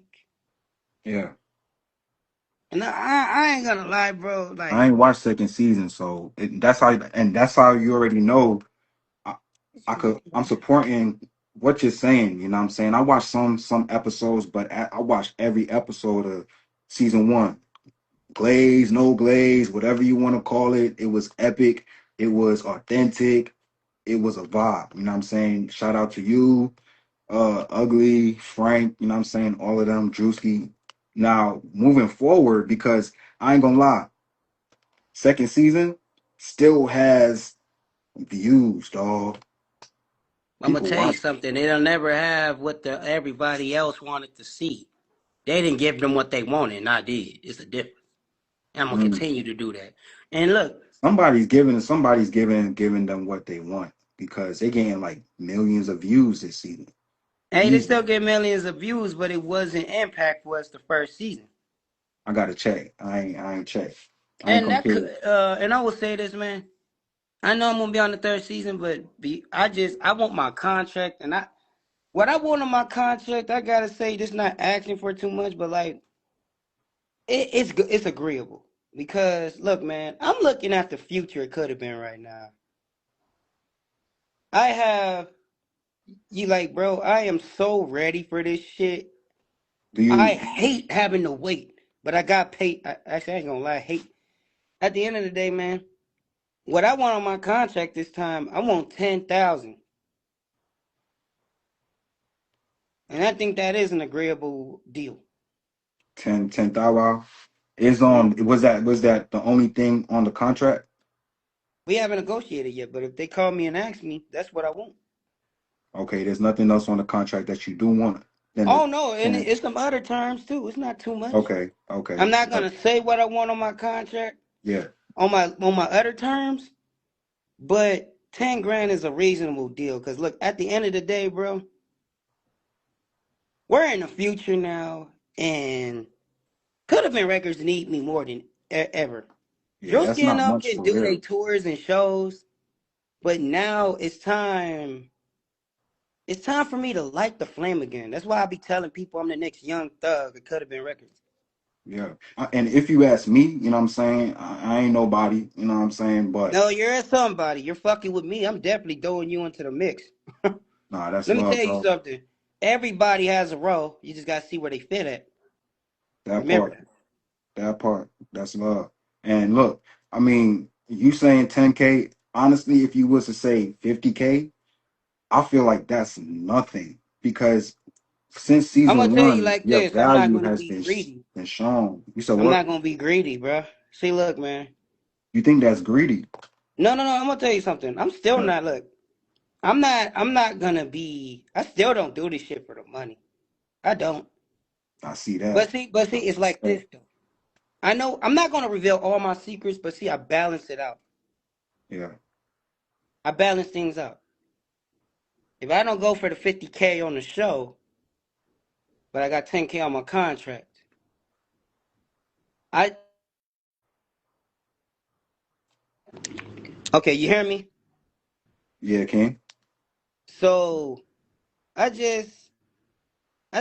Yeah. and I ain't gonna lie, bro. I Like, ain't watched second season, so that's how you already know I, I'm supporting what you're saying. You know what I'm saying? I watched some episodes, but I watched every episode of season one. Glaze, no glaze, whatever you want to call it. It was epic. It was authentic. It was a vibe. You know what I'm saying? Shout out to you, Ugly, Frank, you know what I'm saying? All of them, Druski. Now, moving forward, because I ain't gonna lie, second season still has views, dog. I'm gonna People tell you watch. something. It'll never have what the everybody else wanted to see. They didn't give them what they wanted, and I did. It's a difference. And I'm gonna Mm. continue to do that. And look, Somebody's giving them what they want because they getting like millions of views this season. hey, they still Easily. get millions of views, but it wasn't impactful as the first season. I gotta check. I ain't check. I ain't And that compared. could, and I will say this, man. I know I'm gonna be on the third season, but I want my contract, and what I want on my contract, I gotta say, this not asking for too much, but like it's agreeable because look, man, I'm looking at the future. It could have been right now. I have you like, bro. I am so ready for this shit. Do I you hate having to wait, but I got paid. Actually, I ain't gonna lie. I hate at the end of the day, man. What I want on my contract this time, I want 10,000, and I think that is an agreeable deal. 10 Thou Wow is Mm. was that the only thing on the contract? We haven't negotiated yet, but if they call me and ask me, that's what I want. Okay, there's nothing else on the contract that you do want. Then the Oh no, and 10. it's some other terms too. It's not too much. Okay, I'm okay. not gonna say what I want on my contract Yeah, on my other terms, but 10 grand is a reasonable deal. Cause look, at the end of the day, bro, we're in the future now, and could have been records need me more than ever. yeah, that's Drosky and not them much can for do their real. tours and shows, but now it's time. It's time for me to light the flame again. That's why I be telling people I'm the next young thug. It could have been records. Yeah. And if you ask me, you know what I'm saying? I ain't nobody, you know what I'm saying? But No, you're somebody. You're fucking with me. I'm definitely throwing you into the mix. nah, that's Let me love, tell you bro. something. Everybody has a role. You just gotta see where they fit at. That Remember part, that. that part, that's love. And look, I mean, you saying 10K, honestly, if you was to say 50K, I feel like that's nothing because since I'm gonna season tell you one, like your this. I'm not value gonna has be been greedy. been shown. You said I'm what? not gonna be greedy, bro. See, look, man. You think that's greedy? No, no, no. I'm gonna tell you something. I'm still But not. Look, I'm not gonna be. I still don't do this shit for the money. I don't. I see that. But see, it's like Respect. this though. I know I'm not gonna reveal all my secrets, but see, I balance it out. Yeah. I balance things out. If I don't go for the 50K on the show, but I got 10K on my contract, I okay. You hear me? Yeah, King. So I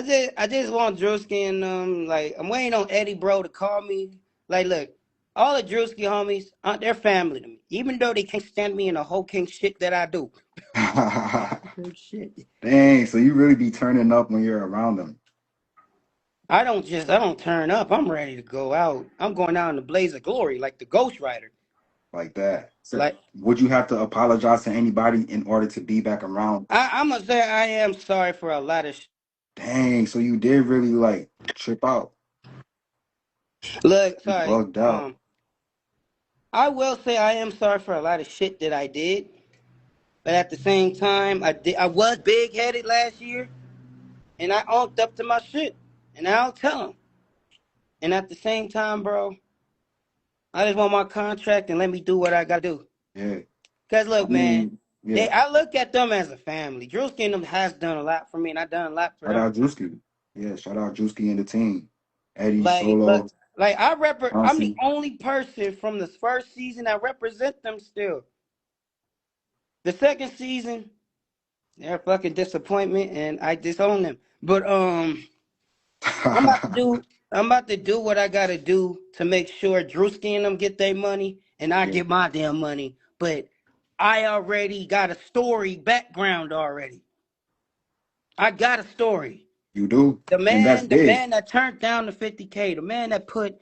just, I just want Druski and like I'm waiting on Eddie bro to call me. Like, look, all the Druski homies, they're family to me. Even though they can't stand me in the whole king shit that I do. Shit. Dang, so you really be turning up when you're around them I don't turn up. I'm ready to go out. I'm going out in the blaze of glory, like the Ghost Rider. like that. So Like would you have to apologize to anybody in order to be back around? I'm gonna say I am sorry for a lot of. Dang, so you did really like trip out. Look, You sorry. bugged out. I will say I am sorry for a lot of shit that I did, but at the same time, I was big headed last year, and I owned up to my shit, and I'll tell them. And at the same time, bro, I just want my contract and let me do what I gotta do. Yeah. Cause I look, man, mean, yeah. I look at them as a family. Drewski and them has done a lot for me, and I done a lot for Shout them. out Druski. Yeah, shout out Druski and the team. Eddie, Like, look, Solo, like I'm the Chauncey. only person from the first season that represent them still. The second season, they're a fucking disappointment, and I disown them. But I'm about to do I'm about to do what I gotta do to make sure Drewski and them get their money, and I Yeah, get my damn money. But I already got a story background already. I got a story. you do. The And that's man, the big. man that turned down the 50K, the man that put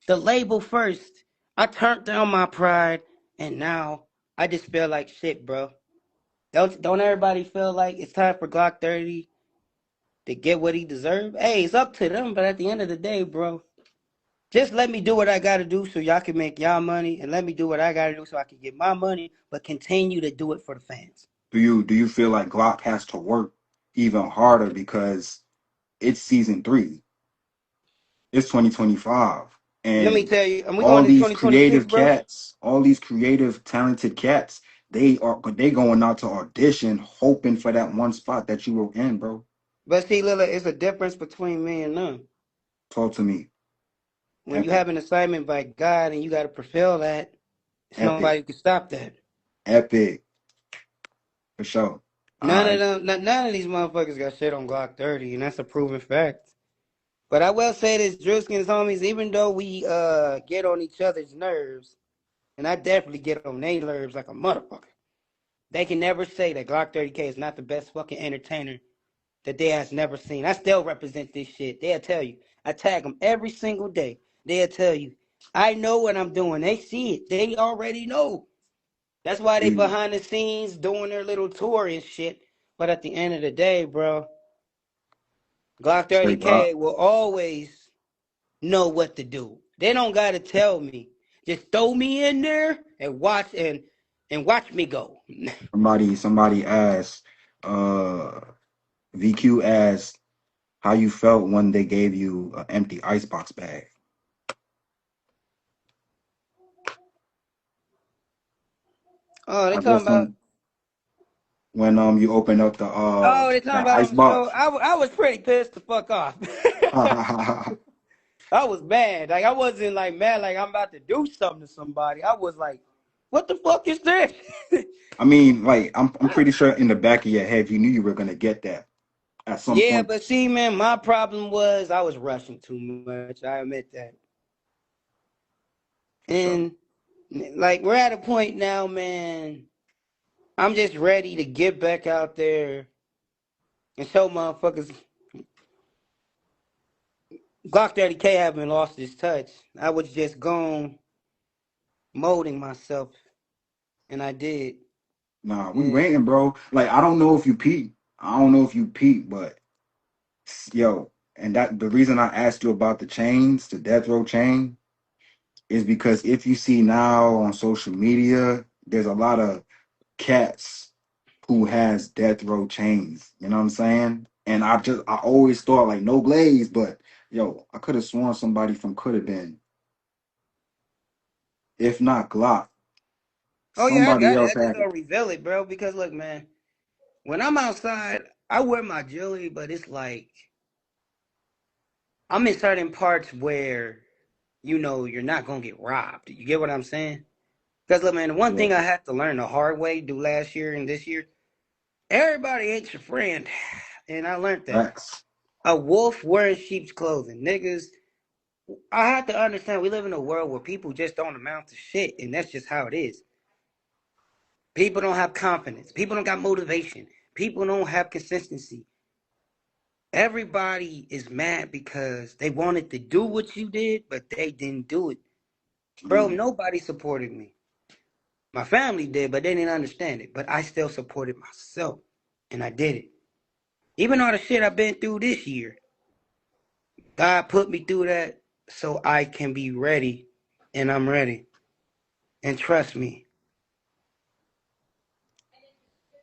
the label first. I turned down my pride, and now I just feel like shit, bro. Don't everybody feel like it's time for Glock 30 to get what he deserves? Hey, it's up to them, but at the end of the day, bro, just let me do what I gotta do so y'all can make y'all money, and let me do what I gotta do so I can get my money, but continue to do it for the fans. Do you feel like Glock has to work even harder because it's season three? It's 2025. Let me And tell you, and we going to 2026, bro. all these creative, talented cats, they going out to audition, hoping for that one spot that you were in, bro. But see, Lila, it's a difference between me and them. Talk to me. When you Epic, have an assignment by God and you got to fulfill that, it's epic, nobody who can stop that. epic, for sure. All None of right. them, none of these motherfuckers got shit on Glock 30, and that's a proven fact. But I will say this, Drewski and his homies, even though we get on each other's nerves, and I definitely get on their nerves like a motherfucker, they can never say that Glock 30K is not the best fucking entertainer that they has never seen. I still represent this shit. They'll tell you. I tag them every single day. They'll tell you. I know what I'm doing. They see it. They already know. That's why they See, behind the scenes doing their little tour and shit. But at the end of the day, bro, Glock straight Glock. 30K will always know what to do. They don't gotta tell me. Just throw me in there and watch me go. Somebody asked, VQ asked how you felt when they gave you an empty icebox bag. Oh, they I talking guess about. when you open up Oh, they talking that about ice on the show. box. I was pretty pissed the fuck off. I was mad. Like I wasn't like mad like I'm about to do something to somebody. I was like, what the fuck is this? I mean, like I'm pretty sure in the back of your head you knew you were gonna get that at some Yeah, point but see, man, my problem was I was rushing too much. I admit that. for sure. And like we're at a point now, man. I'm just ready to get back out there and show motherfuckers Glock 30K haven't lost his touch. I was just gone molding myself, and I did. Nah, we And waiting, bro. Like I don't know if you peep. I don't know if you peep, but yo, and that the reason I asked you about the chains, the death row chain, is because if you see now on social media, there's a lot of cats who has death row chains. You know what I'm saying? And I always thought like no glaze, but yo, I could have sworn somebody from Coulda Been, if not Glock, oh yeah, I somebody got it. else I just had it. don't reveal it, bro. Because look, man, when I'm outside, I wear my jewelry, but it's like I'm in certain parts where you're not gonna get robbed. You get what I'm saying? Because look, man, the one Yeah, thing I had to learn the hard way, do last year and this year, everybody ain't your friend. and I learned that. Facts. A wolf wearing sheep's clothing. Niggas, I have to understand we live in a world where people just don't amount to shit, and that's just how it is. People don't have confidence. People don't got motivation. People don't have consistency. Everybody is mad because they wanted to do what you did, but they didn't do it. Bro, Mm. nobody supported me. My family did, but they didn't understand it. But I still supported myself, and I did it. Even all the shit I've been through this year, God put me through that so I can be ready, and I'm ready. And trust me,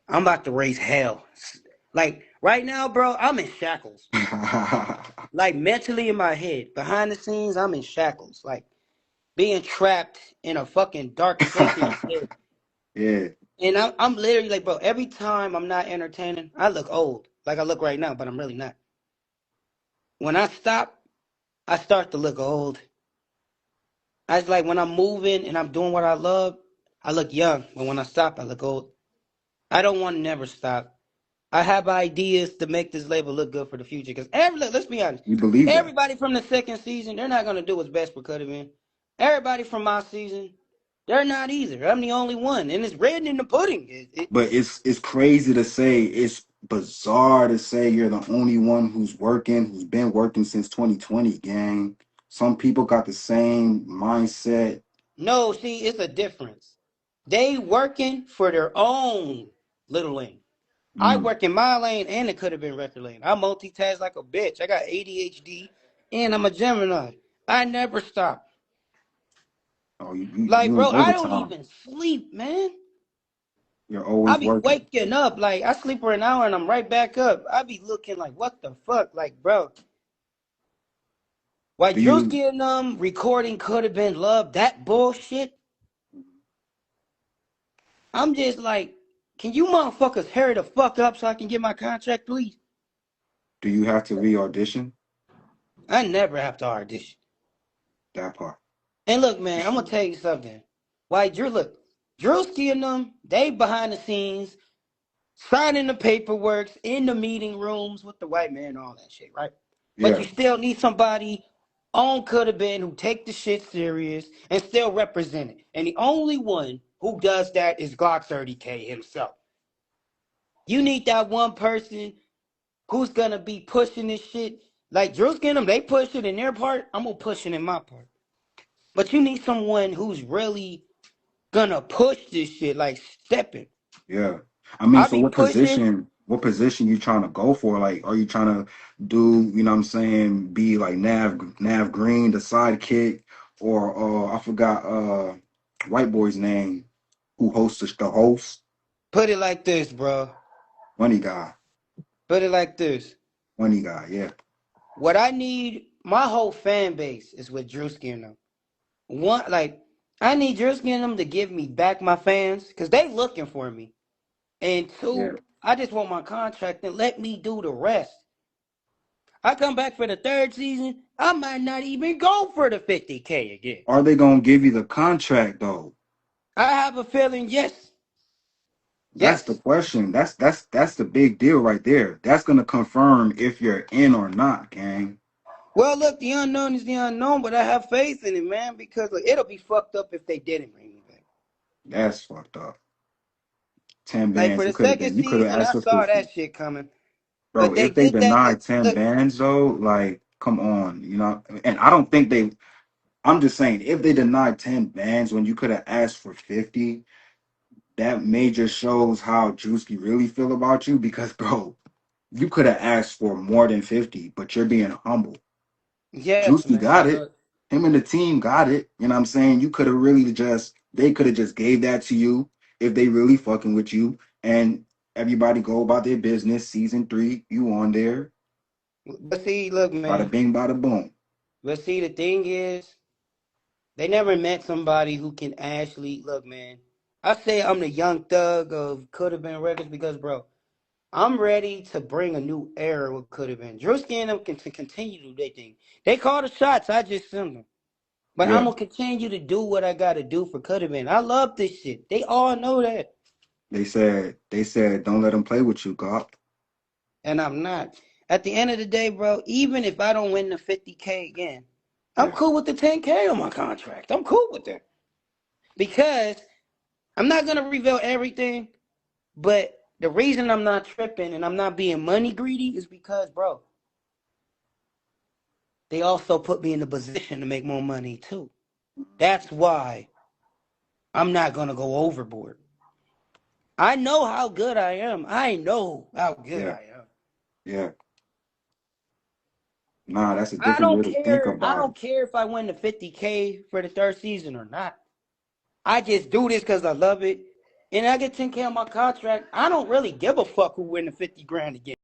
I'm about to raise hell. Like right now, bro, I'm in shackles. Like mentally in my head, behind the scenes, I'm in shackles. Like being trapped in a fucking dark place in his head. Yeah. And I'm literally like, bro, every time I'm not entertaining, I look old. Like I look right now, but I'm really not. When I stop, I start to look old. I was like when I'm moving and I'm doing what I love, I look young. But when I stop, I look old. I don't want to never stop. I have ideas to make this label look good for the future. Because let's be honest, You believe that. everybody from the second season, they're not gonna do what's best for Coulda Been. Everybody from my season, they're not either. I'm the only one, and it's written in the pudding. But it's crazy to say, it's bizarre to say you're the only one who's working, who's been working since 2020, gang. Some people got the same mindset. No, see, it's a difference. They working for their own little lane. I Mm. work in my lane and it could have been record lane. I multitask like a bitch. I got ADHD and I'm a Gemini. I never stop. Oh, you Like, in bro, I don't overtime. even sleep, man. You're I always be working. waking up. Like, I sleep for an hour and I'm right back up. I be looking like, what the fuck? Like, bro, why Do you Druski and recording could have been love, that bullshit. I'm just like, can you motherfuckers hurry the fuck up so I can get my contract, please? do you have to re-audition I never have to audition. that part? And look, man, I'm gonna tell you something. Why Drewski and them, they behind the scenes, signing the paperwork in the meeting rooms with the white man, all that shit, right? But you Yeah. still need somebody on could have been who take the shit serious and still represent it. And the only one who does that is Glock 30K himself. You need that one person who's gonna be pushing this shit. Like Drewski and them, they push it in their part. I'm gonna push it in my part. But you need someone who's really gonna push this shit, like stepping. Yeah. I mean, I so be pushing. what position you trying to go for? Like, are you trying to do, you know what I'm saying, be like Nav Green, the sidekick, or I forgot white boy's name who hosts the host, Put it like this, bro. funny guy, Put it like this. funny guy, yeah. What I need, my whole fan base is with Drewski and them. One, like, I need Drewski and them to give me back my fans, because they looking for me. And Yeah. two, I just want my contract and let me do the rest. I come back for the third season, I might not even go for the 50K again. Are they gonna give you the contract though? I have a feeling, yes. That's the Yes. question. That's the big deal right there. That's gonna confirm if you're in or not, gang. Well, look, the unknown is the unknown, but I have faith in it, man, because like, it'll be fucked up if they didn't bring me back. That's fucked up. 10 Like for bands. the second You could have season, asked I for saw 50. that shit coming, Bro, but they if they did that. deny 10 Look, bands though, like, come on, you know. And I don't think they, I'm just saying, if they denied 10 bands when you could have asked for 50, that major shows how Drewski really feel about you because, bro, you could have asked for more than 50, but you're being humble. yes, Drewski got man. it. Look, Him and the team got it. You know what I'm saying? You could have really just, they could have just gave that to you if they really fucking with you. And everybody go about their business. Season 3, you on there. but see, look, Bada man. bing, bada boom. But see, the thing is, they never met somebody who can actually look, man. I say I'm the young thug of could have been records because, bro, I'm ready to bring a new era with could have been. Drewski and them can to continue to do their thing. They call the shots. I just send them. But I'm Yeah. gonna continue to do what I gotta do for Coulda Been. I love this shit. They all know that. They said, don't let them play with you, God. and I'm not. At the end of the day, bro, even if I don't win the 50K again, I'm Yeah. cool with the 10K on my contract. I'm cool with that because I'm not gonna reveal everything, but the reason I'm not tripping and I'm not being money greedy is because, bro, they also put me in a position to make more money too. That's why I'm not gonna go overboard. I know how good I am. I know how good Yeah. I am. Yeah. Nah, that's a I different don't way to think care. I about it. don't care if I win the 50K for the third season or not. I just do this because I love it. And I get 10K on my contract. I don't really give a fuck who win the 50 grand again.